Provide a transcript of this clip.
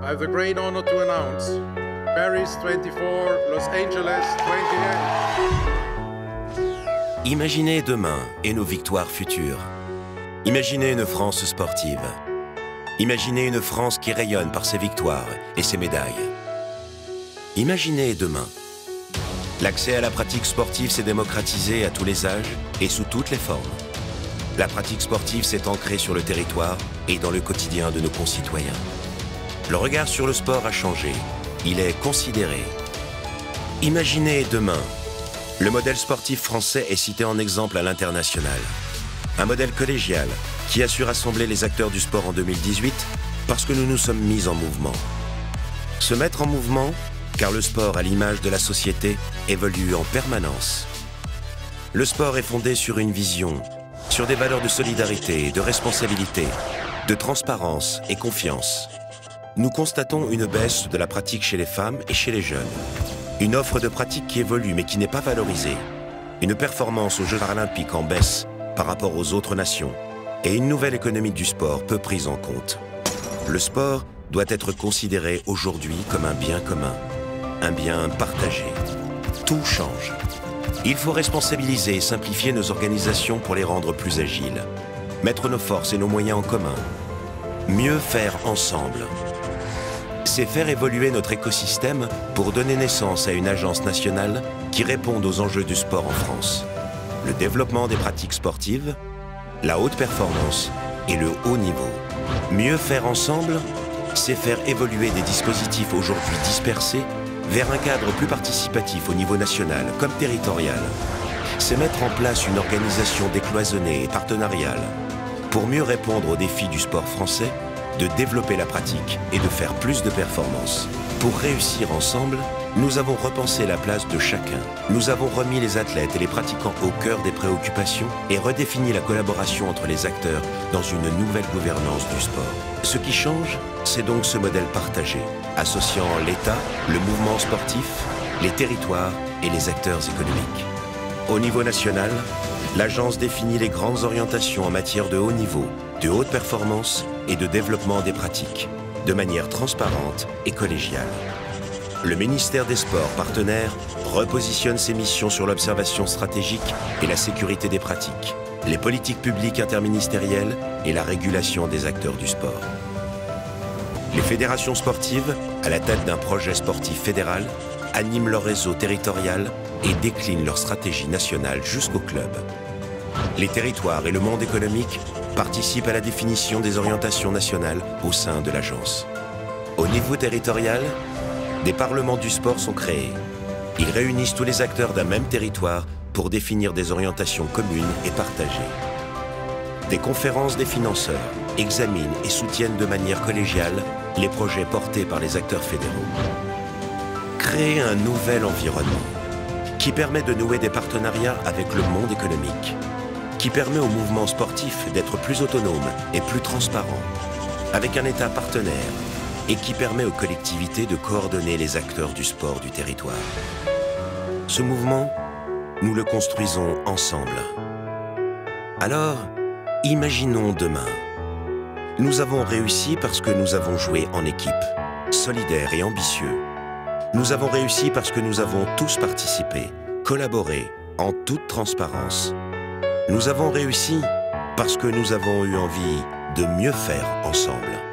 I have the great honor to announce Paris 24, Los Angeles 28. Imaginez demain et nos victoires futures. Imaginez une France sportive. Imaginez une France qui rayonne par ses victoires et ses médailles. Imaginez demain. L'accès à la pratique sportive s'est démocratisé à tous les âges et sous toutes les formes. La pratique sportive s'est ancrée sur le territoire et dans le quotidien de nos concitoyens. Le regard sur le sport a changé. Il est considéré. Imaginez demain. Le modèle sportif français est cité en exemple à l'international. Un modèle collégial qui a su rassembler les acteurs du sport en 2018 parce que nous nous sommes mis en mouvement. Se mettre en mouvement, car le sport, à l'image de la société, évolue en permanence. Le sport est fondé sur une vision, sur des valeurs de solidarité, de responsabilité, de transparence et confiance. Nous constatons une baisse de la pratique chez les femmes et chez les jeunes. Une offre de pratique qui évolue mais qui n'est pas valorisée. Une performance aux Jeux paralympiques en baisse par rapport aux autres nations. Et une nouvelle économie du sport peu prise en compte. Le sport doit être considéré aujourd'hui comme un bien commun, un bien partagé. Tout change. Il faut responsabiliser et simplifier nos organisations pour les rendre plus agiles. Mettre nos forces et nos moyens en commun. Mieux faire ensemble. C'est faire évoluer notre écosystème pour donner naissance à une agence nationale qui réponde aux enjeux du sport en France. Le développement des pratiques sportives, la haute performance et le haut niveau. Mieux faire ensemble, c'est faire évoluer des dispositifs aujourd'hui dispersés vers un cadre plus participatif au niveau national comme territorial. C'est mettre en place une organisation décloisonnée et partenariale pour mieux répondre aux défis du sport français, de développer la pratique et de faire plus de performances. Pour réussir ensemble, nous avons repensé la place de chacun. Nous avons remis les athlètes et les pratiquants au cœur des préoccupations et redéfini la collaboration entre les acteurs dans une nouvelle gouvernance du sport. Ce qui change, c'est donc ce modèle partagé, associant l'État, le mouvement sportif, les territoires et les acteurs économiques. Au niveau national, l'agence définit les grandes orientations en matière de haut niveau, de haute performance et de développement des pratiques, de manière transparente et collégiale. Le ministère des Sports partenaire repositionne ses missions sur l'observation stratégique et la sécurité des pratiques, les politiques publiques interministérielles et la régulation des acteurs du sport. Les fédérations sportives, à la tête d'un projet sportif fédéral, animent leur réseau territorial et déclinent leur stratégie nationale jusqu'au club. Les territoires et le monde économique participent à la définition des orientations nationales au sein de l'agence. Au niveau territorial, des parlements du sport sont créés. Ils réunissent tous les acteurs d'un même territoire pour définir des orientations communes et partagées. Des conférences des financeurs examinent et soutiennent de manière collégiale les projets portés par les acteurs fédéraux. Créer un nouvel environnement qui permet de nouer des partenariats avec le monde économique, qui permet au mouvement sportif d'être plus autonome et plus transparent, avec un État partenaire, et qui permet aux collectivités de coordonner les acteurs du sport du territoire. Ce mouvement, nous le construisons ensemble. Alors, imaginons demain. Nous avons réussi parce que nous avons joué en équipe, solidaires et ambitieux. Nous avons réussi parce que nous avons tous participé, collaboré, en toute transparence. Nous avons réussi parce que nous avons eu envie de mieux faire ensemble.